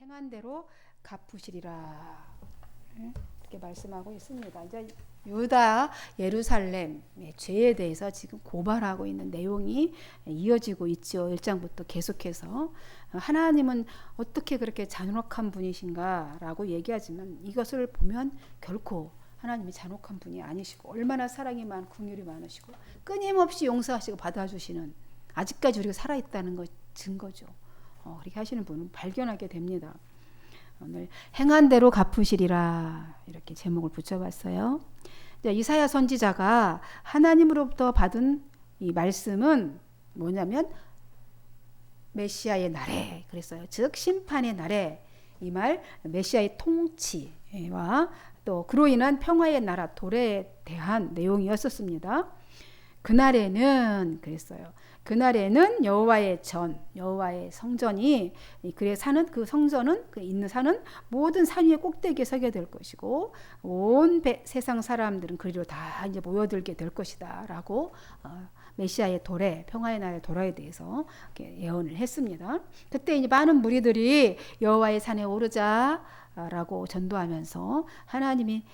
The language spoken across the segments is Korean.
행한 대로 갚으시리라. 이렇게 말씀하고 있습니다. 이제 유다 예루살렘의 죄에 대해서 지금 고발하고 있는 내용이 이어지고 있죠. 1장부터 계속해서 하나님은 어떻게 그렇게 잔혹한 분이신가라고 얘기하지만 이것을 보면 결코 하나님이 잔혹한 분이 아니시고 얼마나 사랑이 많고 긍휼이 많으시고 끊임없이 용서하시고 받아주시는, 아직까지 우리가 살아있다는 것 증거죠. 그렇게 하시는 분은 발견하게 됩니다. 오늘 행한 대로 갚으시리라 이렇게 제목을 붙여봤어요. 이사야 선지자가 하나님으로부터 받은 이 말씀은 뭐냐면 메시아의 날에 그랬어요. 즉 심판의 날에 이 말 메시아의 통치와 또 그로 인한 평화의 나라 도래에 대한 내용이었었습니다. 그날에는 그랬어요. 그날에는 여호와의 여호와의 성전이 그래 사는 그 성전은 그 있는 산은 모든 산 위의 꼭대기에 서게 될 것이고 온 세상 사람들은 그리로 다 이제 모여들게 될 것이다라고 메시아의 도래, 평화의 날의 도래에 대해서 예언을 했습니다. 그때 이제 많은 무리들이 여호와의 산에 오르자 라고 전도하면서 하나님의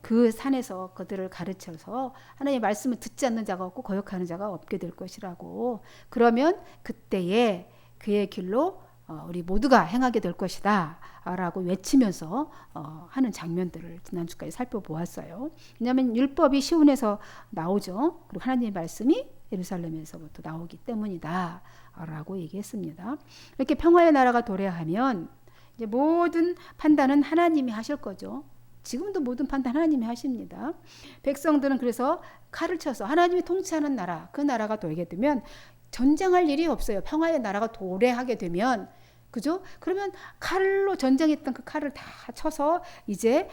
그 산에서 그들을 가르쳐서 하나님의 말씀을 듣지 않는 자가 없고 거역하는 자가 없게 될 것이라고, 그러면 그때에 그의 길로 우리 모두가 행하게 될 것이다 라고 외치면서 하는 장면들을 지난주까지 살펴보았어요. 왜냐하면 율법이 시온에서 나오죠. 그리고 하나님의 말씀이 예루살렘에서부터 나오기 때문이다 라고 얘기했습니다. 이렇게 평화의 나라가 도래하면 이제 모든 판단은 하나님이 하실 거죠. 지금도 모든 판단 하나님이 하십니다. 백성들은 그래서 칼을 쳐서 하나님이 통치하는 나라, 그 나라가 되게 되면 전쟁할 일이 없어요. 평화의 나라가 도래하게 되면, 그죠? 그러면 칼로 전쟁했던 그 칼을 다 쳐서 이제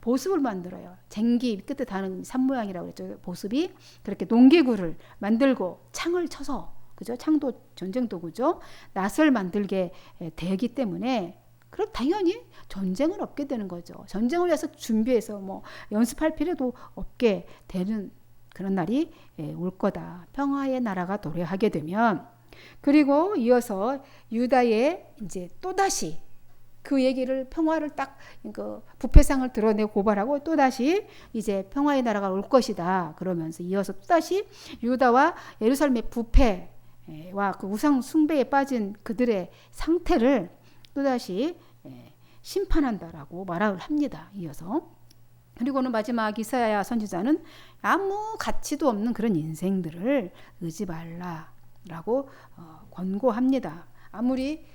보습을 만들어요. 쟁기 끝에 다는 산 모양이라고 그랬죠. 보습이 그렇게 농기구를 만들고 창을 쳐서, 그죠? 창도 전쟁 도구죠. 낫을 만들게 되기 때문에 그럼 당연히 전쟁은 없게 되는 거죠. 전쟁을 위해서 준비해서 뭐 연습할 필요도 없게 되는 그런 날이 올 거다. 평화의 나라가 도래하게 되면. 그리고 이어서 유다의 이제 또다시 그 얘기를 평화를 딱 그 부패상을 드러내고 고발하고 또다시 이제 평화의 나라가 올 것이다. 그러면서 이어서 또다시 유다와 예루살렘의 부패와 그 우상 숭배에 빠진 그들의 상태를 또다시 심판한다라고 말을 합니다. 이어서. 그리고는 마지막 이사야 선지자는 아무 가치도 없는 그런 인생들을 의지 말라라고 권고합니다. 아무리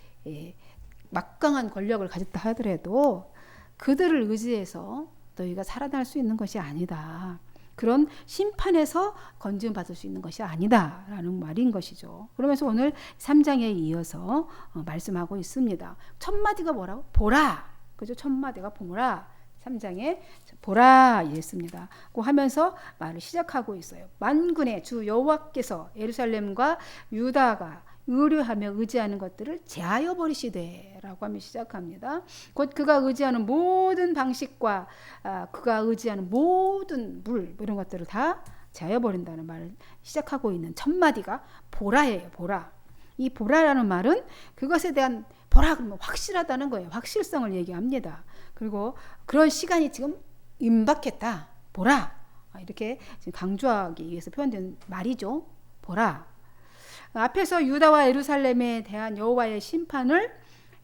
막강한 권력을 가졌다 하더라도 그들을 의지해서 너희가 살아날 수 있는 것이 아니다. 그런 심판에서 건짐 받을 수 있는 것이 아니다 라는 말인 것이죠. 그러면서 오늘 3장에 이어서 말씀하고 있습니다. 첫 마디가 뭐라고? 보라. 그죠? 첫 마디가 보라. 3장에 보라 이랬습니다. 고 하면서 말을 시작하고 있어요. 만군의 주 여호와께서 예루살렘과 유다가 의뢰하며 의지하는 것들을 제하여 버리시되 라고 하며 시작합니다. 곧 그가 의지하는 모든 방식과 그가 의지하는 모든 물 이런 것들을 다 제하여 버린다는 말을 시작하고 있는 첫 마디가 보라예요. 보라. 이 보라라는 말은 그것에 대한 보라 그러면 확실하다는 거예요. 확실성을 얘기합니다. 그리고 그런 시간이 지금 임박했다. 보라. 이렇게 지금 강조하기 위해서 표현된 말이죠. 보라. 앞에서 유다와 예루살렘에 대한 여호와의 심판을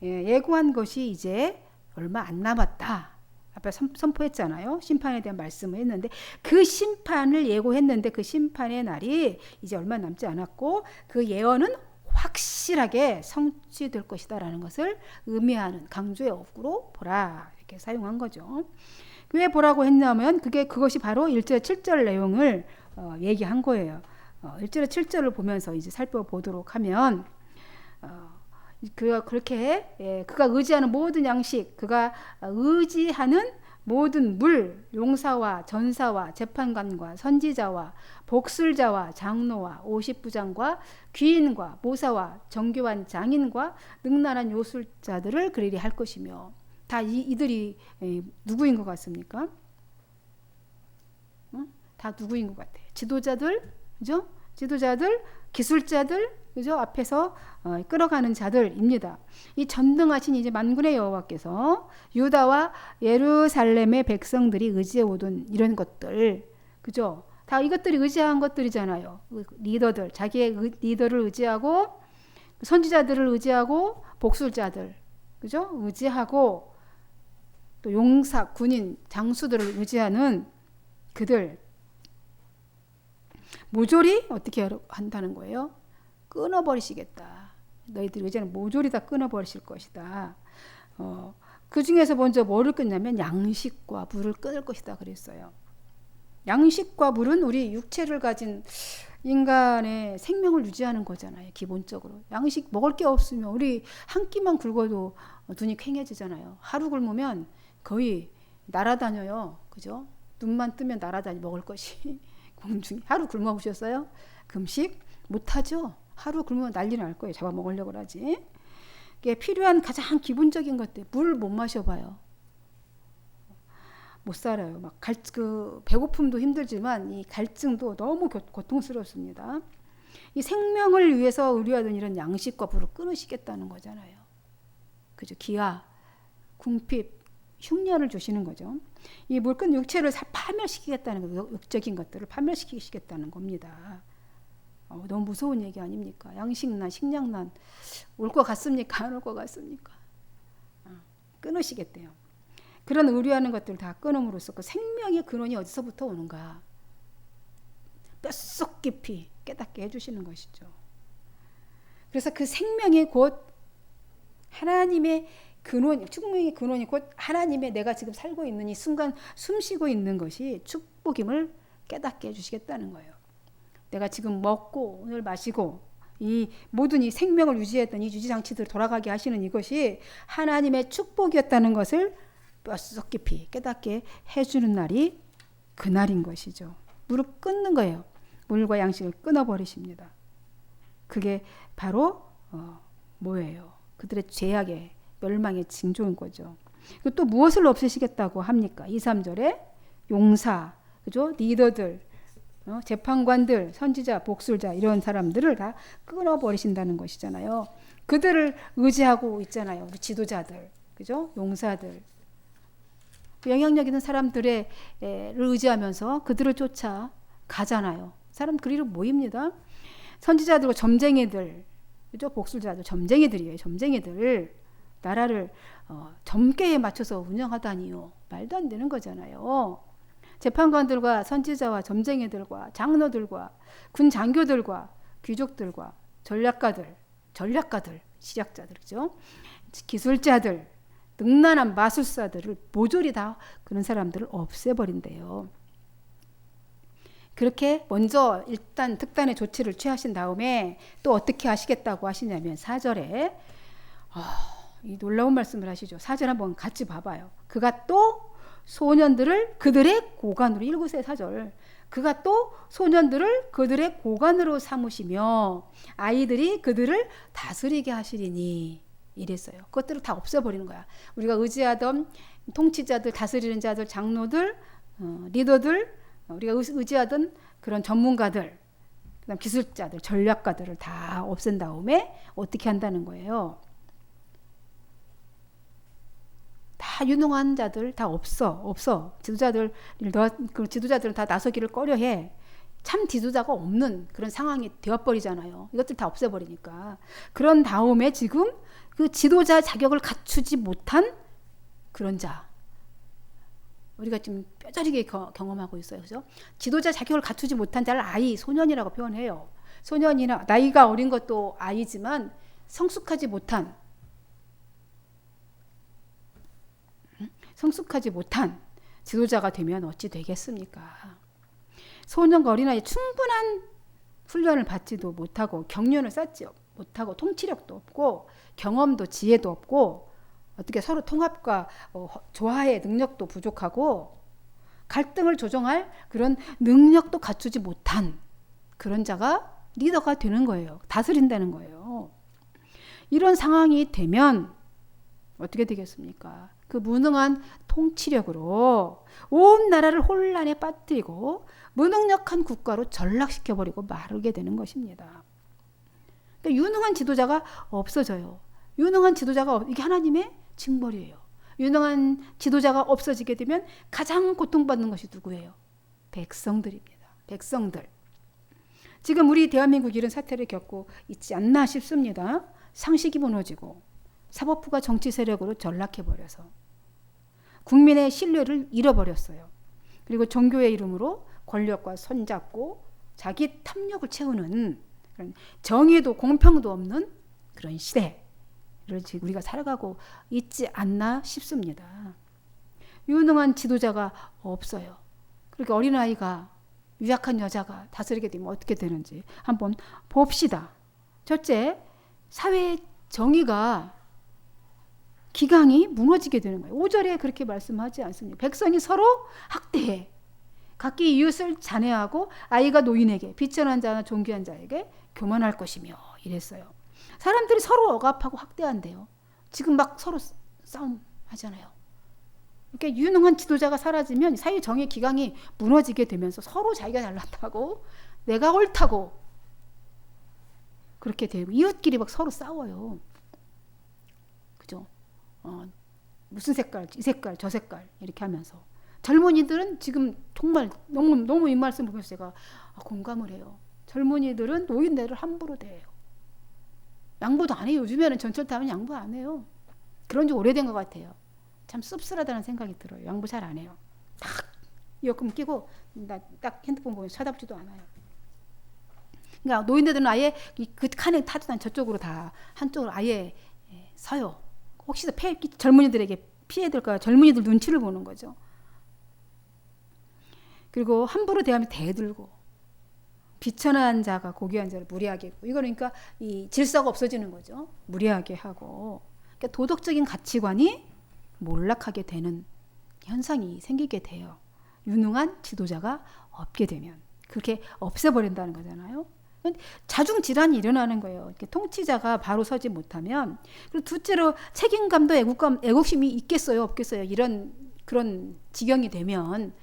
예고한 것이 이제 얼마 안 남았다. 앞에 선포했잖아요. 심판에 대한 말씀을 했는데 그 심판을 예고했는데 그 심판의 날이 이제 얼마 남지 않았고 그 예언은 확실하게 성취될 것이다라는 것을 의미하는 강조의 어구로 보라 이렇게 사용한 거죠. 왜 보라고 했냐면 그것이 바로 1절 7절 내용을 얘기한 거예요. 1절에 7절을 보면서 이제 살펴보도록 하면 그렇게 그가 의지하는 모든 양식, 그가 의지하는 모든 물, 용사와 전사와 재판관과 선지자와 복술자와 장로와 50부장과 귀인과 모사와 정교한 장인과 능란한 요술자들을 그리리 할 것이며, 다 이들이 누구인 것 같습니까? 다 누구인 것 같아요? 지도자들, 그죠? 지도자들, 기술자들, 그죠? 앞에서 끌어가는 자들입니다. 이 전등하신 이제 만군의 여호와께서 유다와 예루살렘의 백성들이 의지해 오던 이런 것들, 그죠? 다 이것들이 의지한 것들이잖아요. 리더들, 자기의 리더를 의지하고 선지자들을 의지하고 복술자들, 그죠? 의지하고 또 용사, 군인, 장수들을 의지하는 그들 모조리 어떻게 한다는 거예요? 끊어버리시겠다. 너희들 이제는 모조리 다 끊어버리실 것이다. 그 중에서 먼저 뭐를 끊냐면 양식과 물을 끊을 것이다 그랬어요. 양식과 물은 우리 육체를 가진 인간의 생명을 유지하는 거잖아요. 기본적으로. 양식 먹을 게 없으면 우리 한 끼만 굶어도 눈이 퀭해지잖아요. 하루 굶으면 거의 날아다녀요. 그죠? 눈만 뜨면 날아다니 먹을 것이. 공중에. 하루 굶어 보셨어요? 금식? 못하죠? 하루 굶으면 난리 날 거예요. 잡아먹으려고 하지. 이게 필요한 가장 기본적인 것들. 물 못 마셔봐요. 못 살아요. 막 배고픔도 힘들지만 이 갈증도 너무 고통스럽습니다. 이 생명을 위해서 의뢰하던 이런 양식과 물을 끊으시겠다는 거잖아요. 그죠? 기아, 궁핍, 흉년을 주시는 거죠. 이 물건 육체를 파멸시키겠다는 거예요. 육적인 것들을 파멸시키시겠다는 겁니다. 너무 무서운 얘기 아닙니까? 양식난, 식량난 올 것 같습니까? 안 올 것 같습니까? 끊으시겠대요. 그런 의뢰하는 것들을 다 끊음으로써 그 생명의 근원이 어디서부터 오는가? 뼛속 깊이 깨닫게 해주시는 것이죠. 그래서 그 생명이 곧 하나님의 근원, 축복의 근원이 곧 하나님의 내가 지금 살고 있는 이 순간 숨쉬고 있는 것이 축복임을 깨닫게 해주시겠다는 거예요. 내가 지금 먹고 오늘 마시고 이 모든 이 생명을 유지했던 이 유지장치들을 돌아가게 하시는 이것이 하나님의 축복이었다는 것을 뼛속 깊이 깨닫게 해주는 날이 그날인 것이죠. 물을 끊는 거예요. 물과 양식을 끊어버리십니다. 그게 바로 뭐예요? 그들의 죄악의 멸망의 징조인 거죠. 또 무엇을 없애시겠다고 합니까? 2, 3절에 용사, 그죠? 리더들, 재판관들, 선지자, 복술자 이런 사람들을 다 끊어버리신다는 것이잖아요. 그들을 의지하고 있잖아요. 우리 지도자들, 그죠? 용사들. 영향력 있는 사람들을 의지하면서 그들을 쫓아 가잖아요. 사람 그리로 모입니다. 선지자들과 점쟁이들, 그죠? 복술자들, 점쟁이들이에요. 점쟁이들. 나라를 점괘에 맞춰서 운영하다니요. 말도 안 되는 거잖아요. 재판관들과 선지자와 점쟁이들과 장로들과 군 장교들과 귀족들과 전략가들, 시작자들, 그죠? 기술자들, 능란한 마술사들을 모조리 다 그런 사람들을 없애버린대요. 그렇게 먼저 일단 특단의 조치를 취하신 다음에 또 어떻게 하시겠다고 하시냐면 4절에 이 놀라운 말씀을 하시죠. 4절 한번 같이 봐봐요. 그가 또 소년들을 그들의 고관으로, 19세 4절. 그가 또 소년들을 그들의 고관으로 삼으시며 아이들이 그들을 다스리게 하시리니 이랬어요. 그것들을 다 없애버리는 거야. 우리가 의지하던 통치자들, 다스리는 자들, 장로들, 리더들, 우리가 의지하던 그런 전문가들, 그다음 기술자들, 전략가들을 다 없앤 다음에 어떻게 한다는 거예요? 다 유능한 자들 다 없어. 지도자들은 다 나서기를 꺼려해. 참 지도자가 없는 그런 상황이 되어버리잖아요. 이것들 다 없애버리니까. 그런 다음에 지금 그 지도자 자격을 갖추지 못한 그런 자. 우리가 지금 뼈저리게 경험하고 있어요. 그죠? 지도자 자격을 갖추지 못한 자를 소년이라고 표현해요. 소년이나 나이가 어린 것도 아이지만 성숙하지 못한 지도자가 되면 어찌 되겠습니까? 소년과 어린아이 충분한 훈련을 받지도 못하고 경륜을 쌓지 못하고 통치력도 없고 경험도 지혜도 없고 어떻게 서로 통합과 조화의 능력도 부족하고 갈등을 조정할 그런 능력도 갖추지 못한 그런 자가 리더가 되는 거예요. 다스린다는 거예요. 이런 상황이 되면 어떻게 되겠습니까? 그 무능한 통치력으로 온 나라를 혼란에 빠뜨리고 무능력한 국가로 전락시켜버리고 마르게 되는 것입니다. 그러니까 유능한 지도자가 없어져요. 유능한 지도자가 이게 하나님의 징벌이에요. 유능한 지도자가 없어지게 되면 가장 고통받는 것이 누구예요? 백성들입니다. 백성들. 지금 우리 대한민국 이런 사태를 겪고 있지 않나 싶습니다. 상식이 무너지고 사법부가 정치 세력으로 전락해버려서 국민의 신뢰를 잃어버렸어요. 그리고 종교의 이름으로 권력과 손잡고 자기 탐욕을 채우는 그런 정의도 공평도 없는 그런 시대를 지금 우리가 살아가고 있지 않나 싶습니다. 유능한 지도자가 없어요. 그렇게 어린아이가 유약한 여자가 다스리게 되면 어떻게 되는지 한번 봅시다. 첫째, 사회의 정의가 기강이 무너지게 되는 거예요. 5절에 그렇게 말씀하지 않습니다. 백성이 서로 학대해 각기 이웃을 잔해하고 아이가 노인에게 비천한 자나 존귀한 자에게 교만할 것이며 이랬어요. 사람들이 서로 억압하고 학대한대요. 지금 막 서로 싸움 하잖아요. 이렇게 유능한 지도자가 사라지면 사회 정의 기강이 무너지게 되면서 서로 자기가 잘났다고 내가 옳다고 그렇게 되고 이웃끼리 막 서로 싸워요. 그죠? 무슨 색깔, 이 색깔, 저 색깔 이렇게 하면서 젊은이들은 지금 정말 너무 이 말씀 보면서 제가 공감을 해요. 젊은이들은 노인네를 함부로 대해요. 양보도 안 해요. 요즘에는 전철 타면 양보 안 해요. 그런 지 오래된 것 같아요. 참 씁쓸하다는 생각이 들어요. 양보 잘 안 해요. 딱 이어폰 끼고 딱 핸드폰 보면서 쳐다보지도 않아요. 그러니까 노인네들은 아예 그 칸에 타지도 않고 저쪽으로 다 한쪽으로 아예 서요. 혹시 젊은이들에게 피해될까 젊은이들 눈치를 보는 거죠. 그리고 함부로 대하면 대들고 비천한 자가 고귀한 자를 무례하게 하고 이거 그러니까 이 질서가 없어지는 거죠. 무례하게 하고 그러니까 도덕적인 가치관이 몰락하게 되는 현상이 생기게 돼요. 유능한 지도자가 없게 되면 그렇게 없애버린다는 거잖아요. 자중 질환이 일어나는 거예요. 이렇게 통치자가 바로 서지 못하면 그리고 둘째로 책임감도 애국심이 있겠어요, 없겠어요. 이런 그런 지경이 되면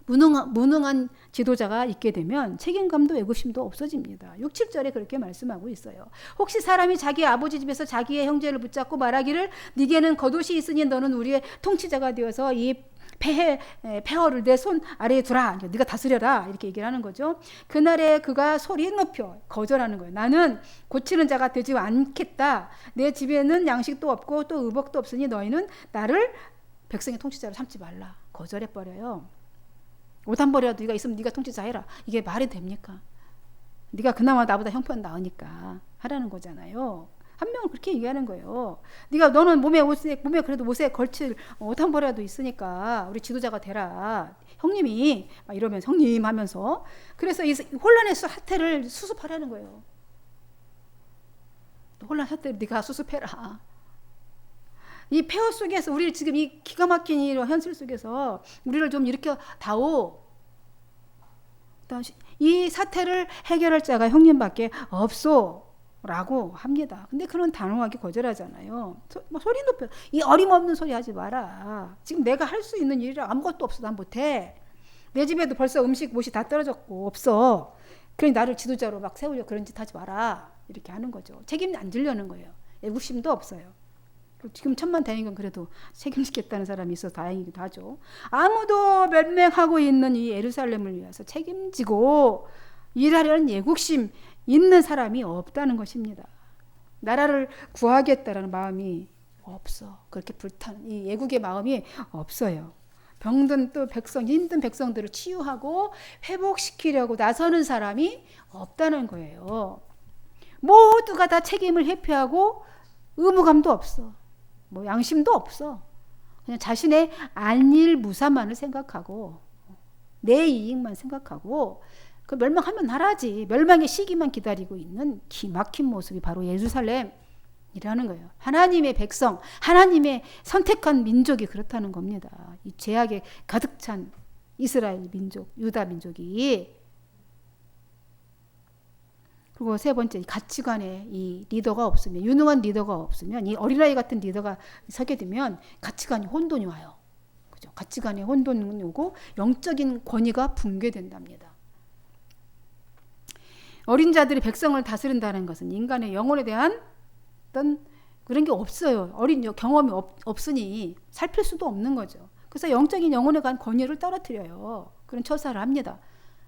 무능한 지도자가 있게 되면 책임감도 애국심도 없어집니다. 6, 7절에 그렇게 말씀하고 있어요. 혹시 사람이 자기 아버지 집에서 자기의 형제를 붙잡고 말하기를 네게는 겉옷이 있으니 너는 우리의 통치자가 되어서 이 폐허를 내 손 아래에 두라. 네가 다스려라. 이렇게 얘기를 하는 거죠. 그날에 그가 소리 높여 거절하는 거예요. 나는 고치는 자가 되지 않겠다. 내 집에는 양식도 없고 또 의복도 없으니 너희는 나를 백성의 통치자로 삼지 말라. 거절해버려요. 옷 한 벌이라도 네가 있으면 네가 통치자 해라. 이게 말이 됩니까? 네가 그나마 나보다 형편 나으니까 하라는 거잖아요. 한 명은 그렇게 얘기하는 거예요. 너는 몸에 그래도 옷에 걸칠 옷 한 벌이라도 있으니까 우리 지도자가 되라. 형님이 막 이러면서 형님 하면서 그래서 이 혼란의 사태를 수습하라는 거예요. 혼란 사태를 네가 수습해라. 이 폐허 속에서 우리 지금 이 기가 막힌 이 현실 속에서 우리를 좀 일으켜 다오. 이 사태를 해결할 자가 형님밖에 없소라고 합니다. 근데 그런 단호하게 거절하잖아요. 소리 높여. 이 어림없는 소리 하지 마라. 지금 내가 할 수 있는 일이 아무것도 없어. 난 못해. 내 집에도 벌써 음식 못이 다 떨어졌고 없어. 그러니 나를 지도자로 막 세우려 그런 짓 하지 마라. 이렇게 하는 거죠. 책임 안 지려는 거예요. 애국심도 없어요. 지금 천만 다행인 그래도 책임지겠다는 사람이 있어서 다행이기도 하죠. 아무도 멸망하고 있는 이 예루살렘을 위해서 책임지고 일하려는 애국심 있는 사람이 없다는 것입니다. 나라를 구하겠다라는 마음이 없어. 그렇게 불타는 이 애국의 마음이 없어요. 병든 또 힘든 백성들을 치유하고 회복시키려고 나서는 사람이 없다는 거예요. 모두가 다 책임을 회피하고 의무감도 없어. 양심도 없어. 그냥 자신의 안일무사만을 생각하고 내 이익만 생각하고 그 멸망하면 나라지. 멸망의 시기만 기다리고 있는 기막힌 모습이 바로 예루살렘이라는 거예요. 하나님의 백성, 하나님의 선택한 민족이 그렇다는 겁니다. 이 죄악에 가득 찬 이스라엘 민족, 유다 민족이. 그리고 세 번째, 가치관에 이 리더가 없으면, 유능한 리더가 없으면, 이 어린아이 같은 리더가 서게 되면 가치관이 혼돈이 와요. 그죠? 가치관에 혼돈이 오고 영적인 권위가 붕괴된답니다. 어린 자들이 백성을 다스린다는 것은 인간의 영혼에 대한 어떤 그런 게 없어요. 어린 경험이 없으니 살필 수도 없는 거죠. 그래서 영적인 영혼에 관한 권위를 떨어뜨려요. 그런 처사를 합니다.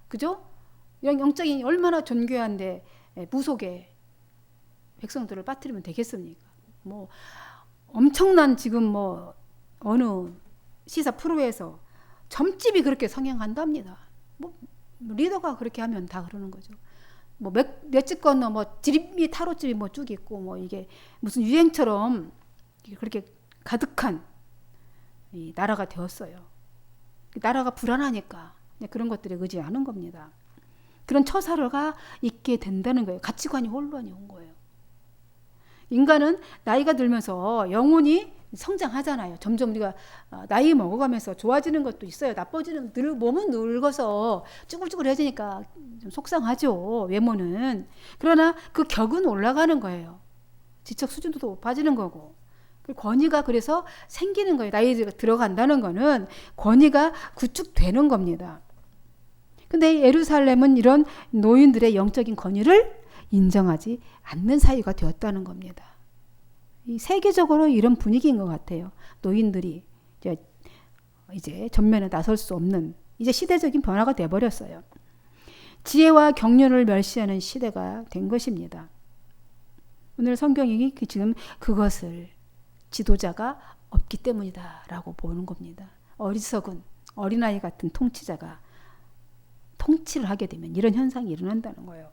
그죠? 영적인 얼마나 존귀한데 무속에 백성들을 빠뜨리면 되겠습니까? 뭐 엄청난 지금 뭐 어느 시사 프로에서 점집이 그렇게 성행한답니다. 뭐 리더가 그렇게 하면 다 그러는 거죠. 뭐 몇집 건너 뭐 지립이 타로집이 뭐 쭉 있고 뭐 이게 무슨 유행처럼 그렇게 가득한 이 나라가 되었어요. 나라가 불안하니까 그런 것들에 의지하는 겁니다. 그런 처사가 있게 된다는 거예요. 가치관이 혼란이 온 거예요. 인간은 나이가 들면서 영혼이 성장하잖아요. 점점 우리가 나이 먹어가면서 좋아지는 것도 있어요. 나빠지는 몸은 늙어서 쭈글쭈글해지니까 좀 속상하죠. 외모는. 그러나 그 격은 올라가는 거예요. 지적 수준도 높아지는 거고. 권위가 그래서 생기는 거예요. 나이가 들어간다는 거는 권위가 구축되는 겁니다. 근데 예루살렘은 이런 노인들의 영적인 권위를 인정하지 않는 사회가 되었다는 겁니다. 이 세계적으로 이런 분위기인 것 같아요. 노인들이 이제 전면에 나설 수 없는 이제 시대적인 변화가 돼버렸어요. 지혜와 경륜을 멸시하는 시대가 된 것입니다. 오늘 성경이 지금 그것을 지도자가 없기 때문이다라고 보는 겁니다. 어리석은 어린아이 같은 통치자가 통치를 하게 되면 이런 현상이 일어난다는 거예요.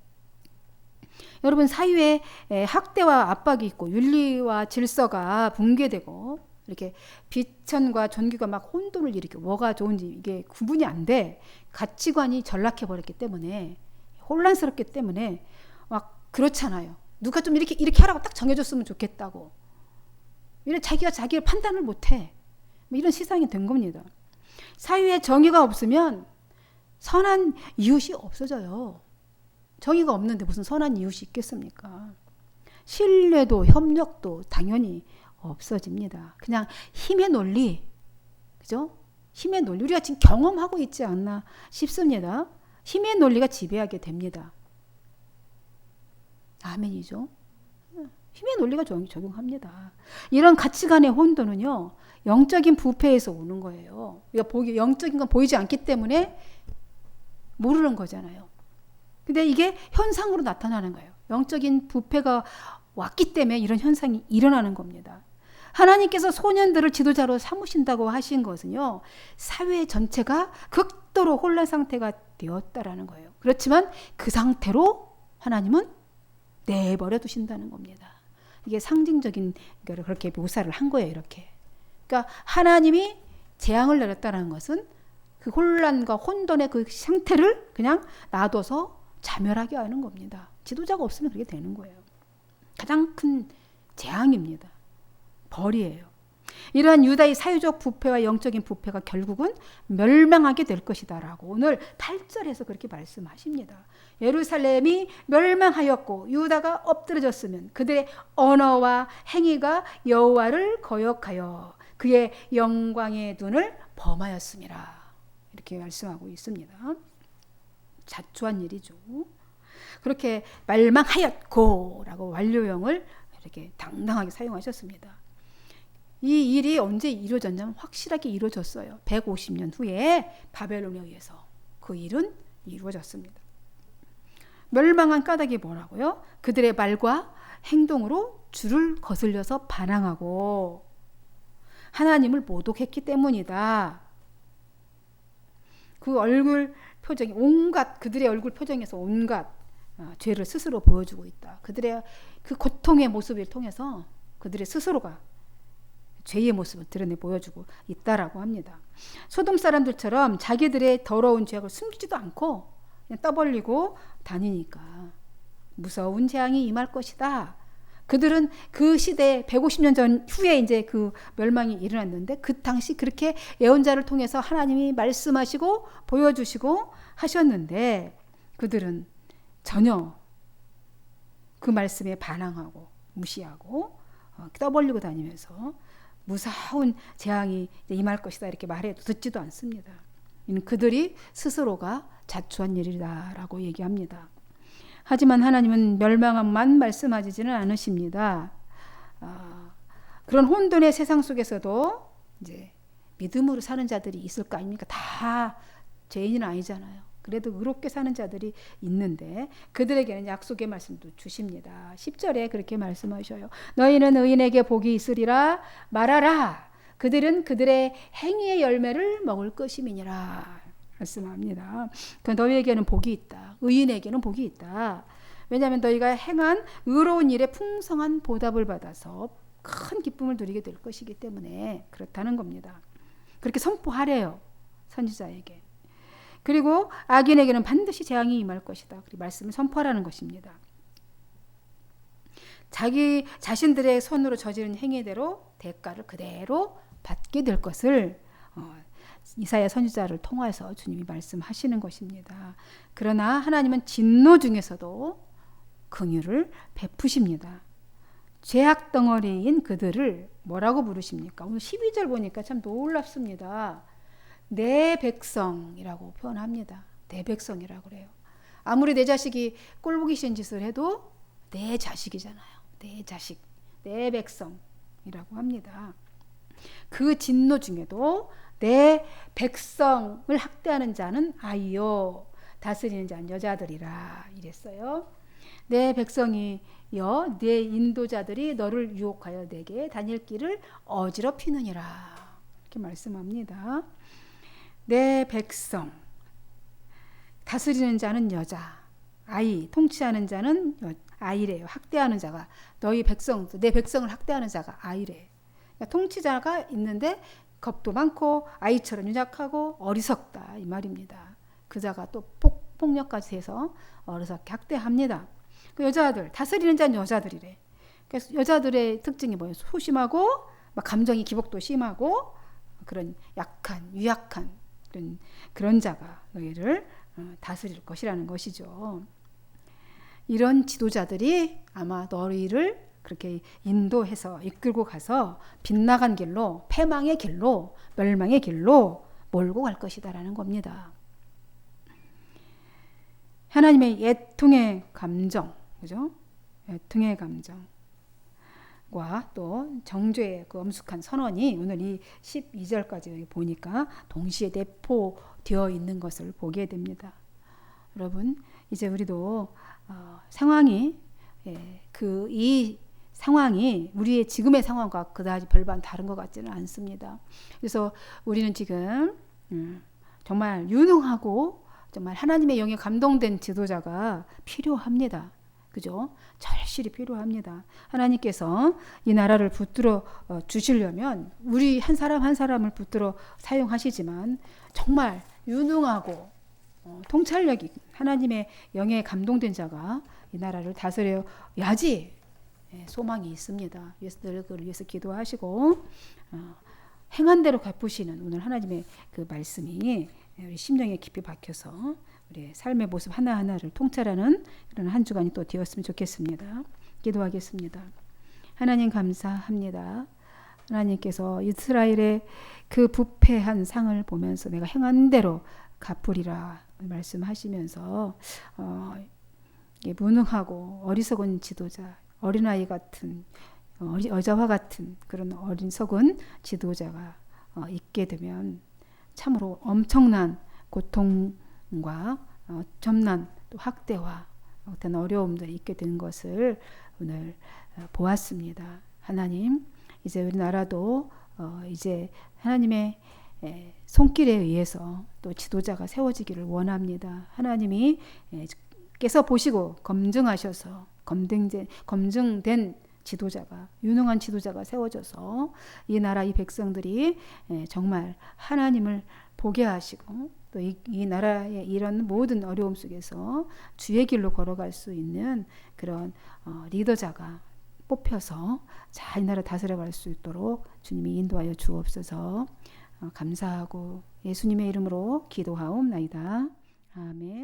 여러분 사회에 학대와 압박이 있고 윤리와 질서가 붕괴되고 이렇게 비천과 존귀가 막 혼돈을 일으키고 뭐가 좋은지 이게 구분이 안 돼. 가치관이 전락해 버렸기 때문에 혼란스럽기 때문에 막 그렇잖아요. 누가 좀 이렇게 하라고 딱 정해줬으면 좋겠다고. 이런 자기가 자기를 판단을 못해. 뭐 이런 시상이 된 겁니다. 사회에 정의가 없으면 선한 이웃이 없어져요. 정의가 없는데 무슨 선한 이웃이 있겠습니까? 신뢰도 협력도 당연히 없어집니다. 그냥 힘의 논리, 그죠? 힘의 논리 우리가 지금 경험하고 있지 않나 싶습니다. 힘의 논리가 지배하게 됩니다. 아멘이죠. 힘의 논리가 적용합니다. 이런 가치관의 혼돈은요, 영적인 부패에서 오는 거예요. 우리가 영적인 건 보이지 않기 때문에 모르는 거잖아요. 근데 이게 현상으로 나타나는 거예요. 영적인 부패가 왔기 때문에 이런 현상이 일어나는 겁니다. 하나님께서 소년들을 지도자로 삼으신다고 하신 것은요, 사회 전체가 극도로 혼란 상태가 되었다라는 거예요. 그렇지만 그 상태로 하나님은 내버려 두신다는 겁니다. 이게 상징적인 거를 그렇게 묘사를 한 거예요, 이렇게. 그러니까 하나님이 재앙을 내렸다는 것은 그 혼란과 혼돈의 그 상태를 그냥 놔둬서 자멸하게 하는 겁니다. 지도자가 없으면 그렇게 되는 거예요. 가장 큰 재앙입니다. 벌이에요. 이러한 유다의 사회적 부패와 영적인 부패가 결국은 멸망하게 될 것이다라고 오늘 8절에서 그렇게 말씀하십니다. 예루살렘이 멸망하였고 유다가 엎드러졌으면 그들의 언어와 행위가 여호와를 거역하여 그의 영광의 눈을 범하였음이라. 이렇게 말씀하고 있습니다. 자초한 일이죠. 그렇게 멸망하였고라고 완료형을 이렇게 당당하게 사용하셨습니다. 이 일이 언제 이루어졌냐면 확실하게 이루어졌어요. 150년 후에 바벨론에 의해서 그 일은 이루어졌습니다. 멸망한 까닭이 뭐라고요? 그들의 말과 행동으로 주를 거슬려서 반항하고 하나님을 모독했기 때문이다. 그 얼굴 표정이 그들의 얼굴 표정에서 온갖 죄를 스스로 보여주고 있다. 그들의 그 고통의 모습을 통해서 그들의 스스로가 죄의 모습을 드러내 보여주고 있다라고 합니다. 소돔 사람들처럼 자기들의 더러운 죄악을 숨기지도 않고 그냥 떠벌리고 다니니까 무서운 재앙이 임할 것이다. 그들은 그 시대 150년 전 후에 이제 그 멸망이 일어났는데 그 당시 그렇게 예언자를 통해서 하나님이 말씀하시고 보여주시고 하셨는데 그들은 전혀 그 말씀에 반항하고 무시하고 떠벌리고 다니면서 무서운 재앙이 임할 것이다 이렇게 말해도 듣지도 않습니다. 그들이 스스로가 자초한 일이다라고 얘기합니다. 하지만 하나님은 멸망만 말씀하시지는 않으십니다. 그런 혼돈의 세상 속에서도 이제 믿음으로 사는 자들이 있을 거 아닙니까? 다 죄인은 아니잖아요. 그래도 의롭게 사는 자들이 있는데 그들에게는 약속의 말씀도 주십니다. 10절에 그렇게 말씀하셔요. 너희는 의인에게 복이 있으리라 말하라. 그들은 그들의 행위의 열매를 먹을 것임이니라 말씀합니다. 그 너희에게는 복이 있다. 의인에게는 복이 있다. 왜냐하면 너희가 행한 의로운 일에 풍성한 보답을 받아서 큰 기쁨을 누리게 될 것이기 때문에 그렇다는 겁니다. 그렇게 선포하래요. 선지자에게. 그리고 악인에게는 반드시 재앙이 임할 것이다. 그리고 말씀을 선포하라는 것입니다. 자기 자신들의 손으로 저지른 행위대로 대가를 그대로 받게 될 것을 이사야 선지자를 통해서 주님이 말씀하시는 것입니다. 그러나 하나님은 진노 중에서도 긍휼을 베푸십니다. 죄악 덩어리인 그들을 뭐라고 부르십니까? 오늘 12절 보니까 참 놀랍습니다. 내 백성이라고 표현합니다. 내 백성이라고 그래요. 아무리 내 자식이 꼴보기 싫은 짓을 해도 내 자식이잖아요. 내 자식, 내 백성이라고 합니다. 그 진노 중에도 내 백성을 학대하는 자는 아이요 다스리는 자는 여자들이라 이랬어요. 내 백성이여 내 인도자들이 너를 유혹하여 내게 다닐 길을 어지럽히느니라 이렇게 말씀합니다. 내 백성 다스리는 자는 여자 아이 통치하는 자는 아이래요. 학대하는 자가 너희 백성 내 백성을 학대하는 자가 아이래. 그러니까 통치자가 있는데 겁도 많고 아이처럼 유약하고 어리석다 이 말입니다. 그 자가 또 폭력까지 해서 어리석게 학대합니다. 그 여자들 다스리는 자는 여자들이래. 그래서 여자들의 특징이 뭐예요? 소심하고 막 감정이 기복도 심하고 그런 약한 유약한 그런 자가 너희를 다스릴 것이라는 것이죠. 이런 지도자들이 아마 너희를 그렇게 인도해서 이끌고 가서 빗나간 길로 패망의 길로 멸망의 길로 몰고 갈 것이다라는 겁니다. 하나님의 애통의 감정, 그죠? 애통의 감정과 또 정죄의 그 엄숙한 선언이 오늘 이 12절까지 보니까 동시에 내포되어 있는 것을 보게 됩니다. 여러분, 이제 우리도 상황이 이 상황이 우리의 지금의 상황과 그다지 별반 다른 것 같지는 않습니다. 그래서 우리는 지금 정말 유능하고 정말 하나님의 영에 감동된 지도자가 필요합니다. 그죠? 절실히 필요합니다. 하나님께서 이 나라를 붙들어 주시려면 우리 한 사람 한 사람을 붙들어 사용하시지만 정말 유능하고 통찰력이 하나님의 영에 감동된 자가 이 나라를 다스려야지 소망이 있습니다. 그를 위해서 기도하시고 행한 대로 갚으시는 오늘 하나님의 그 말씀이 우리 심령에 깊이 박혀서 우리의 삶의 모습 하나하나를 통찰하는 그런 한 주간이 또 되었으면 좋겠습니다. 기도하겠습니다. 하나님 감사합니다. 하나님께서 이스라엘의 그 부패한 상을 보면서 내가 행한 대로 갚으리라 말씀하시면서 무능하고 어리석은 지도자 어린아이 같은 여자와 같은 그런 어리석은 지도자가 있게 되면 참으로 엄청난 고통과 엄청난 또 학대와 어떤 어려움들이 있게 된 것을 오늘 보았습니다. 하나님 이제 우리나라도 이제 하나님의 손길에 의해서 또 지도자가 세워지기를 원합니다. 하나님이 께서 보시고 검증하셔서 검증된 지도자가 유능한 지도자가 세워져서 이 나라 이 백성들이 정말 하나님을 보게 하시고 또 이 나라의 이런 모든 어려움 속에서 주의 길로 걸어갈 수 있는 그런 리더자가 뽑혀서 잘 이 나라 다스려갈 수 있도록 주님이 인도하여 주옵소서. 감사하고 예수님의 이름으로 기도하옵나이다. 아멘.